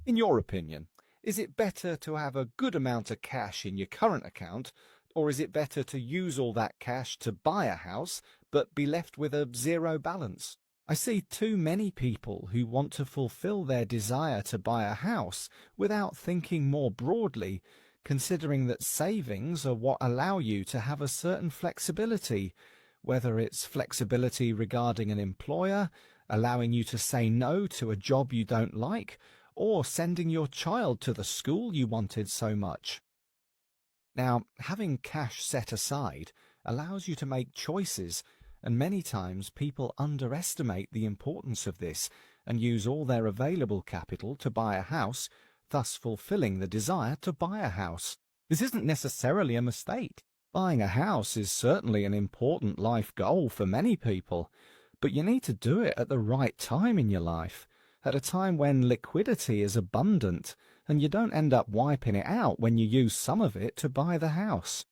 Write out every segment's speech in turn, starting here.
In your opinion, is it better to have a good amount of cash in your current account, or is it better to use all that cash to buy a house but be left with a zero balance? I see too many people who want to fulfill their desire to buy a house without thinking more broadly, considering that savings are what allow you to have a certain flexibility, whether it's flexibility regarding an employer, allowing you to say no to a job you don't like, or sending your child to the school you wanted so much. Now, having cash set aside allows you to make choices, and many times people underestimate the importance of this and use all their available capital to buy a house, thus fulfilling the desire to buy a house. This isn't necessarily a mistake. Buying a house is certainly an important life goal for many people, but you need to do it at the right time in your life, at a time when liquidity is abundant and you don't end up wiping it out when you use some of it to buy the house.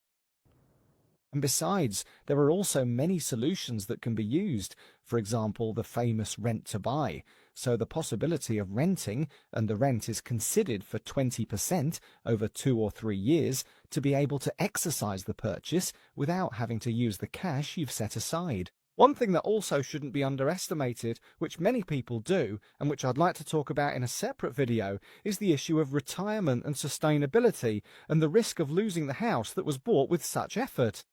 And besides, there are also many solutions that can be used, for example, the famous rent to buy. So the possibility of renting, and the rent is considered for 20% over 2 or 3 years, to be able to exercise the purchase without having to use the cash you've set aside. One thing that also shouldn't be underestimated, which many people do, and which I'd like to talk about in a separate video, is the issue of retirement and sustainability, and the risk of losing the house that was bought with such effort.